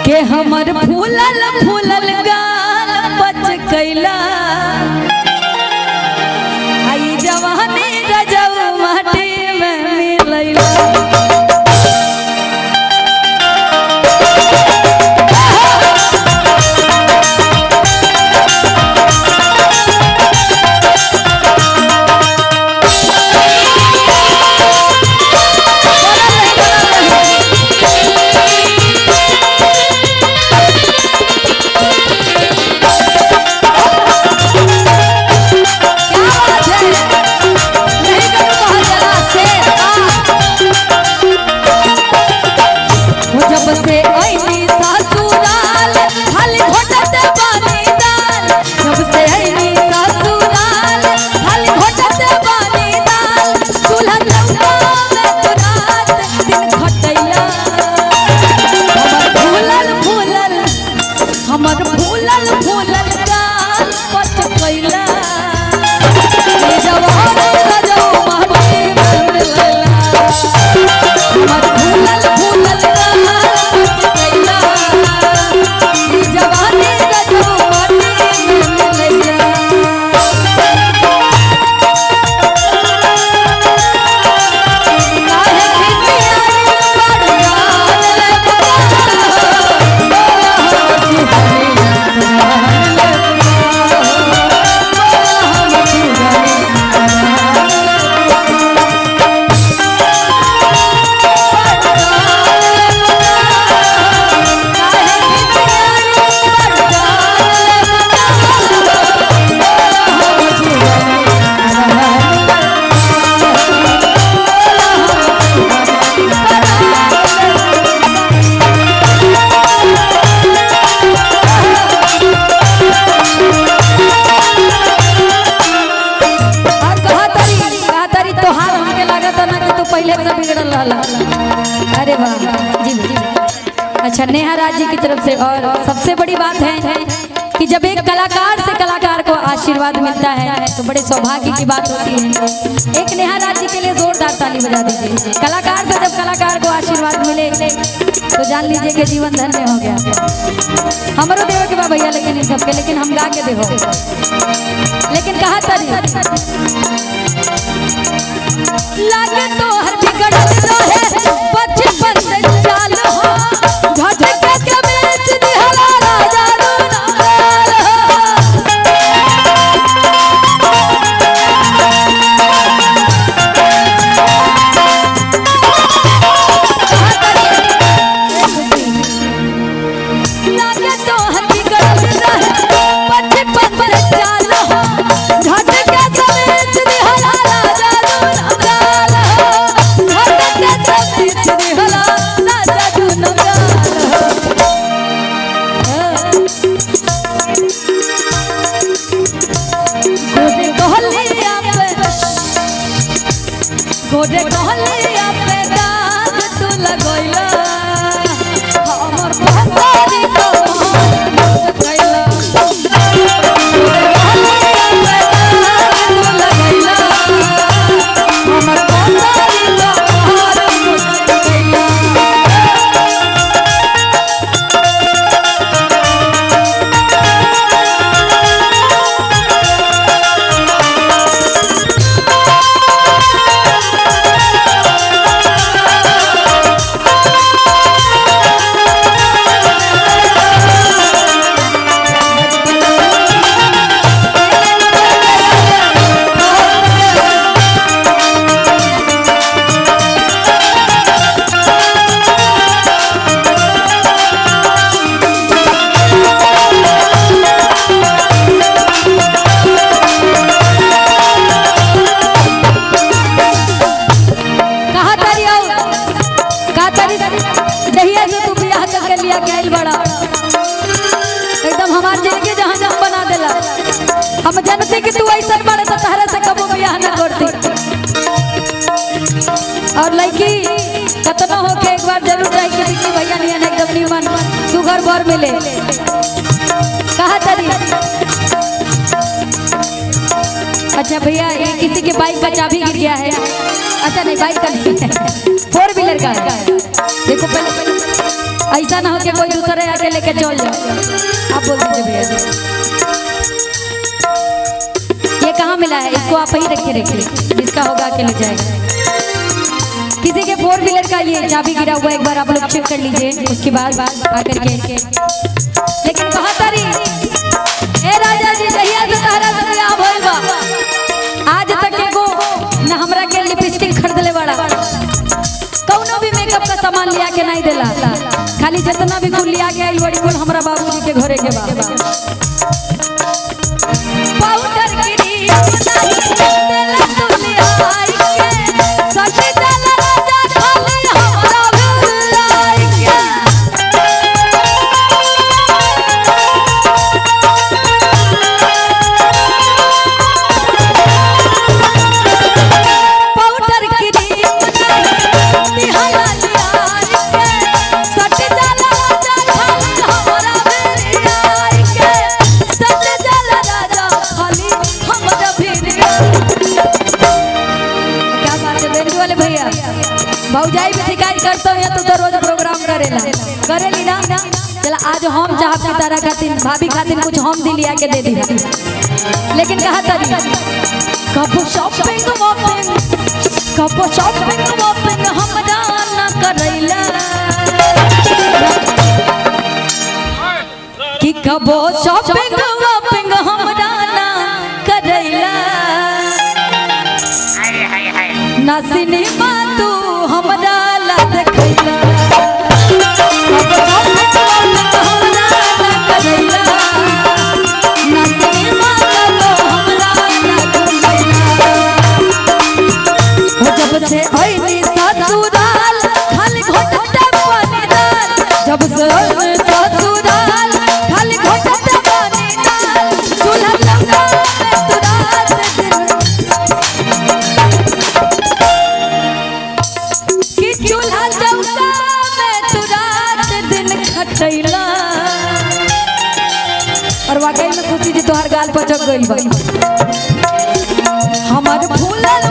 के हमर फूलल फूलल गाल बच कैला आई जवानी गजब माटी में मिलैला अरे वाह जी जी। अच्छा नेहा राज जी की तरफ से और सबसे बड़ी बात है कि जब एक कलाकार से कलाकार को आशीर्वाद मिलता है तो बड़े सौभाग्य की बात होती है। एक नेहा राज जी के लिए जोरदार ताली बजा दीजिए। कलाकार से जब कलाकार को आशीर्वाद मिले तो जान लीजिए कि जीवन धन्य हो गया। हमारो देव के बा भैया लेकिन इन सबके लेकिन हम गा के देवो लेकिन कहा तरी लागे तो हर बिगड़ रहे बचपन से चाल हो झटके के बेच दिहला राजा दुनाल लागे तो हर बिगड़ रहे बचपन से चाल हो झटके के बेच दिहला राजा दुनाल गोरे कहलिया पे दाग तू लगैला हमर भंगारी को कैला गोरे कहलिया पे दाग तू लगैला हमर भंगारी को कैला एकदम हमार जिंदगी जहाँ जहाँ बना देला। हम जानते कि तू ऐसा बड़े तो तहरे से कबो बियाह न करती और लड़की कतना हो के एक बार जरूर जाए कि बिक्की भैया नहीं एकदम निमन सुगर बर मिले कहा तरी। अच्छा भैया ये किसी के बाइक का चाबी गिर गया है। अच्छा नहीं बाइक का नहीं है 4 व्हीलर का है। देखो पहले ऐसा ना हो कि कोई दूसरे आके लेके चल जाए। आप बोल दीजिए भैया ये कहाँ मिला है, इसको आप ही रखिए, जिसका होगा आके ले जाएगा। किसी के 4 व्हीलर का ये चाबी गिरा हुआ, एक बार आप लोग चेक कर लीजिए, उसके बाद आकर के। लेकिन कहा तारी ए राजा जी जहिया से तारा से बियाह भइल बा, आज तक एगो ना हमरा के लिपस्टिक खरीद ले बड़ा, कौनो भी मेकअप का सामान लिया के नहीं देला, खाली जितना भी कुल लिया के आइल बड़ी कुल हमरा बाबूजी के घरे के बा। पाउडर गिरी देला दुनिया आई के सटे जाला राजा खाली हमरा भुलाई के। पाउडर गिरी दिहाला लियाई के सटे जाला राजा खाली हमरा भुलाई के, सटे जाला राजा खाली हमरा भुलाई। क्या बात है बेंजू वाले भैया, भौजाई भी शिकायत करते हो तो रोज प्रोग्राम करेली ना। चला आज हम चाहब की तारा खातिर भाभी खातिर कुछ हम दिल लिया के दे दी, लेकिन कहा तारी कबो शॉपिंग हमरा ना करैला कि कबो शॉपिंग हमरा ना करैला, ना सिनेमा तू हमरा ला देखैला, ना सिनेमा तू हमरा ला देखैला। जब से आईनी ससुराल खाली घोटते पानी दाल, जब से आईनी ससुराल खाली घोटते पानी दाल, चूल्हा लगा में तू रात दिन कि चूल्हा चौका में तू रात दिन खटैला। और वाकई में खुशी जी तोहर गाल पचक गइल बा, हमार फूलल